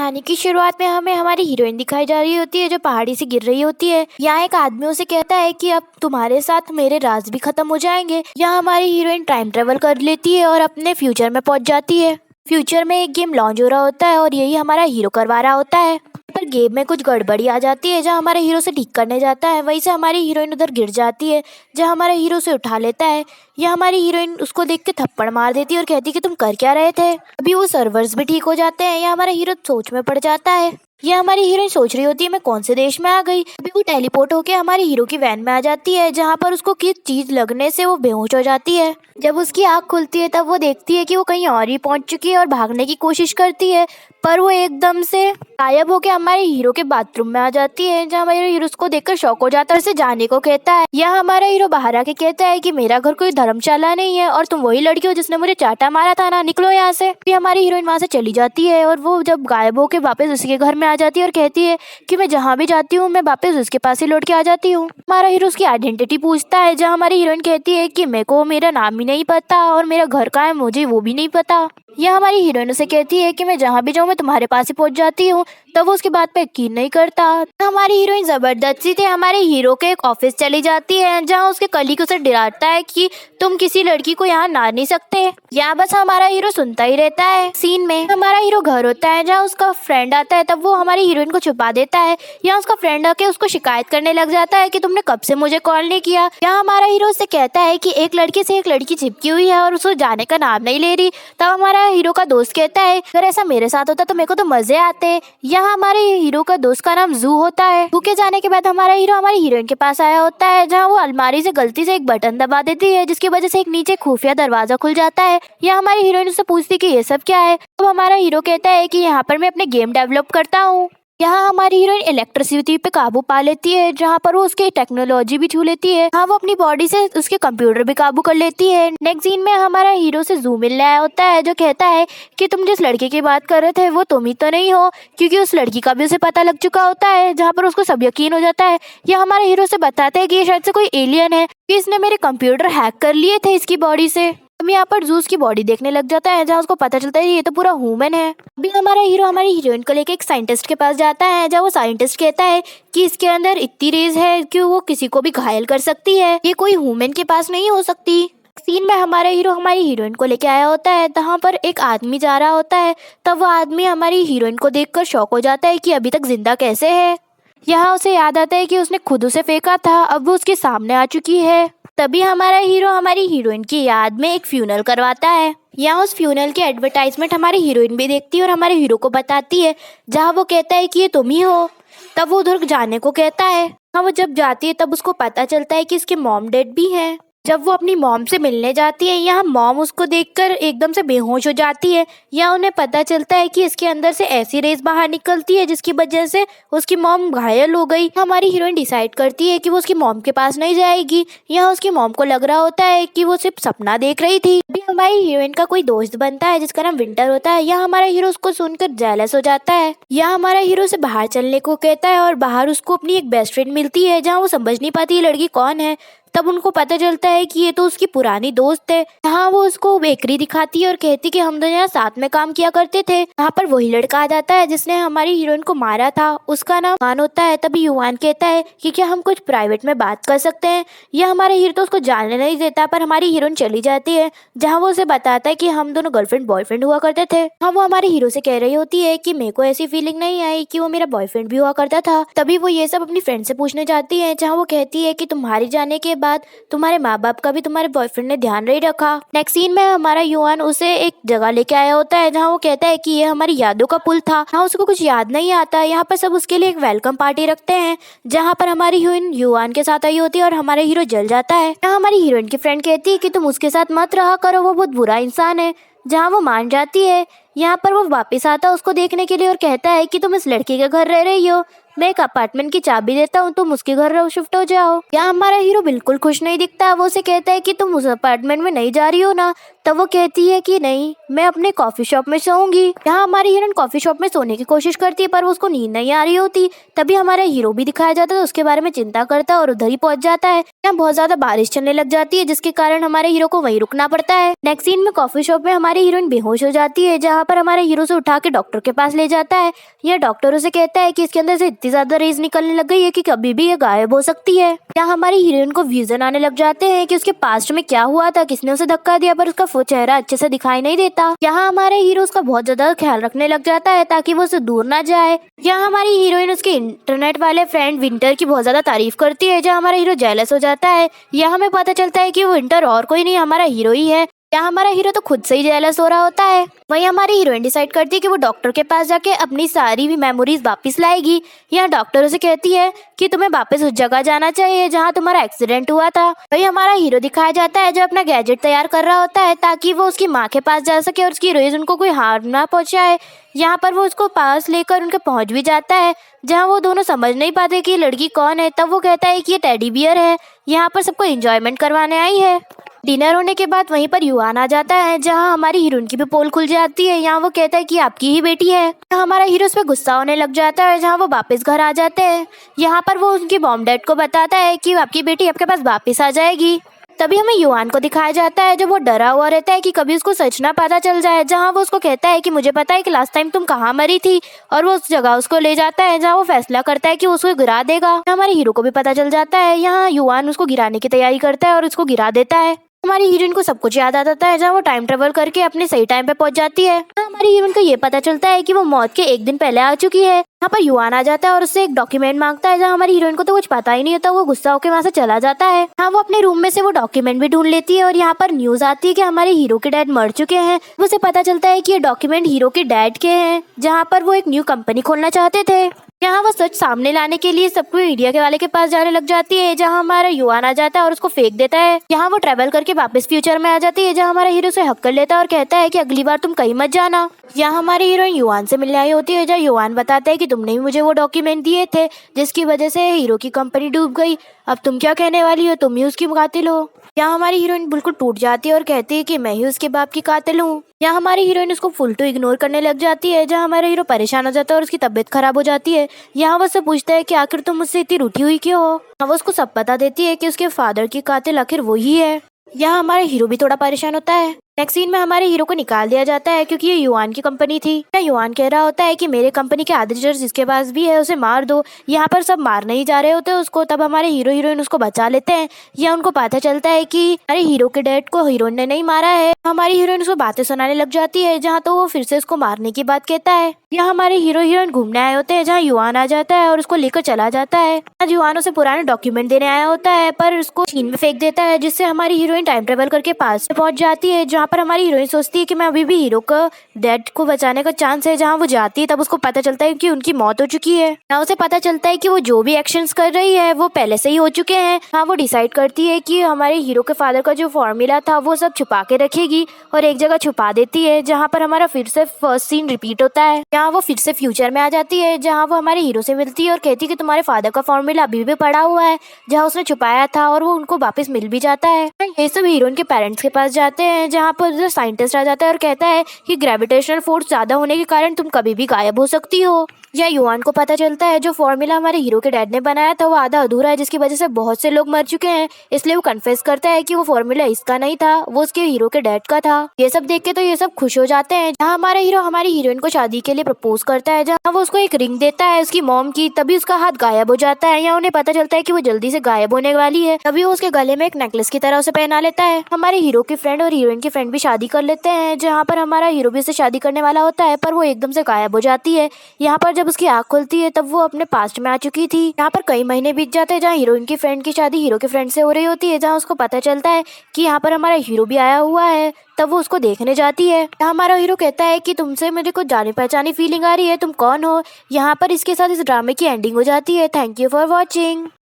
कहानी की शुरुआत में हमें हमारी हीरोइन दिखाई जा रही होती है जो पहाड़ी से गिर रही होती है। यहाँ एक आदमी उसे कहता है कि अब तुम्हारे साथ मेरे राज भी खत्म हो जाएंगे। यहाँ हमारी हीरोइन टाइम ट्रेवल कर लेती है और अपने फ्यूचर में पहुंच जाती है। फ्यूचर में एक गेम लॉन्च हो रहा होता है और यही हमारा हीरो करवा रहा होता है, पर गेम में कुछ गड़बड़ी आ जाती है। जहाँ हमारे हीरो से ठीक करने जाता है वहीं से हमारी हीरोइन उधर गिर जाती है। जहाँ हमारा हीरो से उठा लेता है, या हमारी हीरोइन उसको देख के थप्पड़ मार देती है और कहती है कि तुम कर क्या रहे थे। अभी वो सर्वर्स भी ठीक हो जाते हैं। या हमारा हीरो सोच में पड़ जाता है। यह हमारी हीरोइन सोच रही होती है मैं कौन से देश में आ गई। अभी वो टेलीपोर्ट होके हमारी हीरो की वैन में आ जाती है, जहाँ पर उसको किस चीज लगने से वो बेहोश हो जाती है। जब उसकी आँख खुलती है तब वो देखती है कि वो कहीं और ही पहुंच चुकी है और भागने की कोशिश करती है, पर वो एकदम से गायब होके हमारे हीरो के बाथरूम में आ जाती है। जहाँ हमारे हीरो उसको देखकर शॉक हो जाता है, उसे जाने को कहता है। यहाँ हमारा हीरो बाहर आके कहता है कि मेरा घर कोई धर्मशाला नहीं है और तुम वही लड़की हो जिसने मुझे चाटा मारा था ना, निकलो यहाँ से। फिर हमारी हीरोइन वहाँ से चली जाती है और वो जब गायब होके वापस उसके घर में आ जाती है और कहती है कि मैं जहाँ भी जाती हूँ मैं वापस उसके पास ही लौट के आ जाती हूँ। हमारा हीरो उसकी आइडेंटिटी पूछता है, जहाँ हमारी हीरोइन कहती है कि मेरे को मेरा नाम ही नहीं पता और मेरा घर कहाँ है मुझे वो भी नहीं पता। यह हमारी हीरोइन उसे कहती है कि मैं जहाँ भी जाऊँ मैं तुम्हारे पास ही पहुंच जाती हूँ, तब वो उसकी बात पे यकीन नहीं करता। हमारी हीरोइन जबरदस्ती से हमारे हीरो के एक ऑफिस चली जाती है, जहाँ उसके कलीग उसे डराता है कि तुम किसी लड़की को यहाँ ला नहीं सकते। यहाँ बस हमारा हीरो सुनता ही रहता है। सीन में हमारा हीरो घर होता है, जहाँ उसका फ्रेंड आता है, तब वो हमारी हीरोइन को छुपा देता है। यहाँ उसका फ्रेंड आके उसको शिकायत करने लग जाता है कि तुमने कब से मुझे कॉल नहीं किया। यहाँ हमारा हीरो उससे कहता है कि एक लड़की से एक लड़की चिपकी हुई है और उसको जाने का नाम नहीं ले रही। तब हमारा हीरो का दोस्त कहता है अगर ऐसा मेरे साथ होता तो मेरे को तो मजे आते। यहाँ हमारे हीरो का दोस्त का नाम जू होता है। जू के जाने के बाद हमारा हीरो हमारी हीरोइन के पास आया होता है, जहाँ वो अलमारी से गलती से एक बटन दबा देती है, जिसकी वजह से एक नीचे खुफिया दरवाजा खुल जाता है। यहाँ हमारी हीरोइन उससे पूछती है कि ये सब क्या है। तो हमारा हीरो कहता है कि यहाँ पर मैं अपने गेम डेवलप करता हूँ। यहाँ हमारी हीरोइन इलेक्ट्रिसिटी पे काबू पा लेती है, जहाँ पर वो उसकी टेक्नोलॉजी भी छू लेती है। हाँ, वो अपनी बॉडी से उसके कंप्यूटर भी काबू कर लेती है। नेक्स्ट सीन में हमारा हीरो से जू मिलने आया होता है, जो कहता है कि तुम जिस लड़के की बात कर रहे थे वो तुम ही तो नहीं हो, क्योंकि उस लड़की का भी उसे पता लग चुका होता है। जहाँ पर उसको सब यकीन हो जाता है। यह हमारे हीरो से बताते हैं कि ये शायद से कोई एलियन है, कि इसने मेरे कंप्यूटर हैक कर लिए थे इसकी बॉडी से। हम यहाँ पर जूस की बॉडी देखने लग जाता है, जहाँ उसको पता चलता है ये तो पूरा ह्यूमन है। अभी हमारा हीरो हमारी हीरोइन को लेकर एक साइंटिस्ट के पास जाता है, जहाँ वो साइंटिस्ट कहता है कि इसके अंदर इतनी रेज है कि वो किसी को भी घायल कर सकती है, ये कोई ह्यूमन के पास नहीं हो सकती। सीन में हमारा हीरो हमारी हीरोइन को लेके आया होता है, जहाँ पर एक आदमी जा रहा होता है। तब वो आदमी हमारी हीरोइन को देखकर शॉक हो जाता है कि अभी तक जिंदा कैसे है। यहाँ उसे याद आता है कि उसने खुद उसे फेंका था, अब वो उसके सामने आ चुकी है। तभी हमारा हीरो हमारी हीरोइन की याद में एक फ्यूनल करवाता है। यहाँ उस फ्यूनल की एडवर्टाइजमेंट हमारी हीरोइन भी देखती है और हमारे हीरो को बताती है, जहाँ वो कहता है कि ये तुम ही हो। तब वो उधर जाने को कहता है। हाँ, वो जब जाती है तब उसको पता चलता है कि इसके मॉम डैड भी हैं। जब वो अपनी मॉम से मिलने जाती है, यहाँ मॉम उसको देखकर एकदम से बेहोश हो जाती है। यहाँ उन्हें पता चलता है कि इसके अंदर से ऐसी रेस बाहर निकलती है जिसकी वजह से उसकी मॉम घायल हो गई। हमारी हीरोइन डिसाइड करती है कि वो उसकी मॉम के पास नहीं जाएगी। यहाँ उसकी मॉम को लग रहा होता है कि वो सिर्फ सपना देख रही थी। अभी हमारी हीरोइन का कोई दोस्त बनता है जिसका नाम विंटर होता है। यहाँ हमारा हीरो उसको सुनकर जेलस हो जाता है। यहाँ हमारा हीरो से बाहर चलने को कहता है और बाहर उसको अपनी एक बेस्ट फ्रेंड मिलती है, जहाँ वो समझ नहीं पाती ये लड़की कौन है। तब उनको पता चलता है कि ये तो उसकी पुरानी दोस्त है। यहाँ वो उसको बेकरी दिखाती है और कहती कि हम दोनों यहाँ साथ में काम किया करते थे। यहाँ पर वही लड़का आ जाता है जिसने हमारी हीरोइन को मारा था, उसका नाम युवान होता है। तभी युवान कहता है कि क्या हम कुछ प्राइवेट में बात कर सकते हैं। यह हमारे हीरो तो उसको जानने नहीं देता, पर हमारी हीरोइन चली जाती है, जहाँ वो उसे बताता है कि हम दोनों गर्लफ्रेंड बॉयफ्रेंड हुआ करते थे। हाँ, वो हमारे हीरो से कह रही होती है कि मेरे को ऐसी फीलिंग नहीं आई कि वो मेरा बॉयफ्रेंड भी हुआ करता था। तभी वो ये सब अपनी फ्रेंड से पूछने जाती है, जहाँ वो कहती है कि तुम्हारे जाने के बाद तुम्हारे माँ बाप का भी तुम्हारे बॉयफ्रेंड ने ध्यान नहीं रखा। नेक्स्ट सीन में हमारा युवान उसे एक जगह लेके आया होता है, जहाँ वो कहता है कि ये हमारी यादों का पुल था। हाँ, उसको कुछ याद नहीं आता। यहाँ पर सब उसके लिए एक वेलकम पार्टी रखते हैं, जहाँ पर हमारी हीरोइन युवान के साथ आई होती है और हमारा हीरो जल जाता है। यहाँ हमारी हीरोइन की फ्रेंड कहती है कि तुम उसके साथ मत रहा करो, वो बहुत बुरा इंसान है, जहाँ वो मान जाती है। यहाँ पर वो वापस आता है उसको देखने के लिए और कहता है कि तुम इस लड़के के घर रह रही हो, मैं एक अपार्टमेंट की चाबी देता हूँ, तुम उसके घर रहो, शिफ्ट हो जाओ। यहाँ हमारा हीरो बिल्कुल खुश नहीं दिखता। वो उसे कहता है कि तुम उस अपार्टमेंट में नहीं जा रही हो ना। तब वो कहती है कि नहीं, मैं अपने कॉफी शॉप में सोऊंगी। यहाँ हमारी हीरोइन कॉफी शॉप में सोने की कोशिश करती है, पर वो उसको नींद नहीं आ रही होती। तभी हमारा हीरो भी दिखाया जाता है, उसके बारे में चिंता करता है और उधर ही पहुंच जाता है। यहाँ बहुत ज्यादा बारिश चलने लग जाती है, जिसके कारण हमारे हीरो को वहीं रुकना पड़ता है। नेक्स्ट सीन में कॉफी शॉप में हमारी हीरोइन बेहोश हो जाती है, जहाँ पर हमारे हीरो से उठा के डॉक्टर के पास ले जाता है। यह डॉक्टर उसे कहता है कि इसके अंदर से इतनी ज्यादा रेज निकलने लग गई है कि कभी भी ये गायब हो सकती है। यहाँ हमारी हीरोइन को विजन आने लग जाते हैं कि उसके पास्ट में क्या हुआ था, किसने उसे धक्का दिया, पर उसका चेहरा अच्छे से दिखाई नहीं देता। यहाँ हमारे हीरो उसका बहुत ज्यादा ख्याल रखने लग जाता है ताकि वो उससे दूर ना जाए। यहाँ हमारी हीरोइन उसके इंटरनेट वाले फ्रेंड विंटर की बहुत ज्यादा तारीफ करती है, जहाँ हमारा हीरो जेलस हो जाता है। यहाँ हमें पता चलता है कि वो विंटर और कोई नहीं, हमारा हीरो ही है। यहाँ हमारा हीरो तो खुद से ही जेलस हो रहा होता है। वहीं हमारी हीरोइन डिसाइड करती है कि वो डॉक्टर के पास जाके अपनी सारी भी मेमोरीज वापस लाएगी। यहाँ डॉक्टर उसे कहती है कि तुम्हें वापस उस जगह जाना चाहिए जहाँ तुम्हारा एक्सीडेंट हुआ था। वहीं हमारा हीरो दिखाया जाता है जो अपना गैजेट तैयार कर रहा होता है ताकि वो उसकी माँ के पास जा सके और उसकी रोज उनको कोई हार्म ना पहुँचाए। यहाँ पर वो उसको पास लेकर उनके पहुँच भी जाता है, जहाँ वो दोनों समझ नहीं पाते कि लड़की कौन है। तब वो कहता है कि ये टेडी बियर है, यहाँ पर सबको एंजॉयमेंट करवाने आई है। डिनर होने के बाद वहीं पर युआन आ जाता है, जहाँ हमारी हीरोइन की भी पोल खुल जाती है। यहाँ वो कहता है कि आपकी ही बेटी है। हमारा हीरो उस पर गुस्सा होने लग जाता है, जहाँ वो वापस घर आ जाते हैं। यहाँ पर वो उनकी मॉम डैड को बताता है कि आपकी बेटी आपके पास वापस आ जाएगी। तभी हमें युआन को दिखाया जाता है जो वो डरा हुआ रहता है कि कभी उसको सच ना पता चल जाए। जहाँ वो उसको कहता है कि मुझे पता है कि लास्ट टाइम तुम कहाँ मरी थी, और वो उस जगह उसको ले जाता है जहाँ वो फैसला करता है कि उसको गिरा देगा। हमारे हीरो को भी पता चल जाता है। यहाँ युआन उसको गिराने की तैयारी करता है और उसको गिरा देता है। हमारी हीरोइन को सब कुछ याद आ जाता है, जहाँ वो टाइम ट्रेवल करके अपने सही टाइम पे पहुंच जाती है। हमारी हीरोइन को ये पता चलता है कि वो मौत के एक दिन पहले आ चुकी है। यहाँ पर युआन आ जाता है और उससे एक डॉक्यूमेंट मांगता है, जहाँ हमारी हीरोइन को तो कुछ पता ही नहीं होता। वो गुस्सा होकर वहाँ से चला जाता है। हाँ, वो अपने रूम में से वो डॉक्यूमेंट भी ढूंढ लेती है और यहाँ पर न्यूज आती है कि हमारे हीरो के डैड मर चुके हैं। उसे पता चलता है कि ये डॉक्यूमेंट हीरो के डैड के हैं, जहाँ पर वो एक न्यू कंपनी खोलना चाहते थे। यहाँ वो सच सामने लाने के लिए सबको मीडिया के वाले के पास जाने लग जाती है, जहाँ हमारा युआन आ जाता है और उसको फेंक देता है। यहाँ वो ट्रेवल करके वापस फ्यूचर में आ जाती है, जहाँ हमारा हीरो उसे हक कर लेता है और कहता है कि अगली बार तुम कहीं मत जाना। यहाँ हमारी हीरोइन युआन से मिलने आई होती है, जहाँ युआन बताता है कि तुमने ही मुझे वो डॉक्यूमेंट दिए थे जिसकी वजह से हीरो की कंपनी डूब गई। अब तुम क्या कहने वाली हो, तुम ही उसकी कातिल हो। यहाँ हमारी हीरोइन बिल्कुल टूट जाती है और कहती है कि मैं ही उसके बाप की कातिल हूँ। यहाँ हमारी हीरोइन उसको फुल टू इग्नोर करने लग जाती है, जहाँ हमारा हीरो परेशान हो जाता है और उसकी तबीयत खराब हो जाती है। यहाँ वो उससे पूछता है कि आखिर तुम मुझसे इतनी रूठी हुई क्यों हो। वो उसको सब बता देती है कि उसके फादर की कातिल आखिर वो ही है। यहाँ हमारा हीरो भी थोड़ा परेशान होता है। नेक्स्ट सीन में हमारे हीरो को निकाल दिया जाता है क्योंकि ये युआन की कंपनी थी। युआन कह रहा होता है कि मेरे कंपनी के आधे शेयर जिसके पास भी है उसे मार दो। यहाँ पर सब मारने ही जा रहे होते हैं उसको, तब हमारे हीरो हीरोइन उसको बचा लेते हैं। या उनको पता चलता है कि हमारे हीरो के डैड को हीरोइन ने नहीं मारा है। हमारी हीरोइन उसको बातें सुनाने लग जाती है, जहाँ तो वो फिर से उसको मारने की बात कहता है। यहाँ हमारे हीरो हीरोइन घूमने आए होते हैं, जहाँ युआन आ जाता है और उसको लेकर चला जाता है। युआन उसे पुराने डॉक्यूमेंट देने आया होता है, पर उसको चीन में फेंक देता है, जिससे हमारी हीरोइन टाइम ट्रेवल करके पास पहुंच जाती है, जहाँ पर हमारी हीरोइन सोचती है कि मैं अभी भी हीरो का डैड को बचाने का चांस है। जहाँ वो जाती है तब उसको पता चलता है कि उनकी मौत हो चुकी है। ना उसे पता चलता है कि वो जो भी एक्शंस कर रही है वो पहले से ही हो चुके हैं। हाँ, वो डिसाइड करती है कि हमारे हीरो के फादर का जो फॉर्मूला था वो सब छुपा के रखेगी और एक जगह छुपा देती है, जहाँ पर हमारा फिर से फर्स्ट सीन रिपीट होता है। यहाँ वो फिर से फ्यूचर में आ जाती है, जहाँ वो हमारे हीरो से मिलती है और कहती है कि तुम्हारे फादर का फॉर्मूला अभी भी पड़ा हुआ है जहाँ उसने छुपाया था, और वो उनको वापस मिल भी जाता है। ये सब हीरोइन के पेरेंट्स के पास जाते हैं, जहाँ पर साइंटिस्ट आ जाता है और कहता है कि ग्रेविटेशनल फोर्स ज्यादा होने के कारण तुम कभी भी गायब हो सकती हो। या युआन को पता चलता है जो फॉर्मूला हमारे हीरो के डैड ने बनाया था वो आधा अधूरा है, जिसकी वजह से बहुत से लोग मर चुके हैं। इसलिए वो कन्फेस करता है कि वो फॉर्मूला इसका नहीं था, वो उसके हीरो के डैड का था। ये सब देख के तो ये सब खुश हो जाते हैं। जहाँ हमारा हीरो हमारी हीरोइन को शादी के लिए प्रपोज करता है, जहाँ वो उसको एक रिंग देता है उसकी मॉम की, तभी उसका हाथ गायब हो जाता है। या उन्हें पता चलता है कि वो जल्दी से गायब होने वाली है, तभी वो उसके गले में एक नेकलेस की तरह उसे पहना लेता है। हमारे हीरो के फ्रेंड और हीरोइन की फ्रेंड भी शादी कर लेते हैं, जहाँ पर हमारा हीरो भी उससे शादी करने वाला होता है, पर वो एकदम से गायब हो जाती है। यहाँ पर जब उसकी आँख खुलती है तब वो अपने पास्ट में आ चुकी थी। यहाँ पर कई महीने बीत जाते हैं, जहाँ हीरोइन की फ्रेंड की शादी हीरो के फ्रेंड से हो रही होती है, जहाँ उसको पता चलता है कि यहाँ पर हमारा हीरो भी आया हुआ है। तब वो उसको देखने जाती है। हमारा हीरो कहता है कि तुमसे मुझे कुछ जानी पहचानी फीलिंग आ रही है, तुम कौन हो। यहाँ पर इसके साथ इस ड्रामे की एंडिंग हो जाती है। Thank you for watching.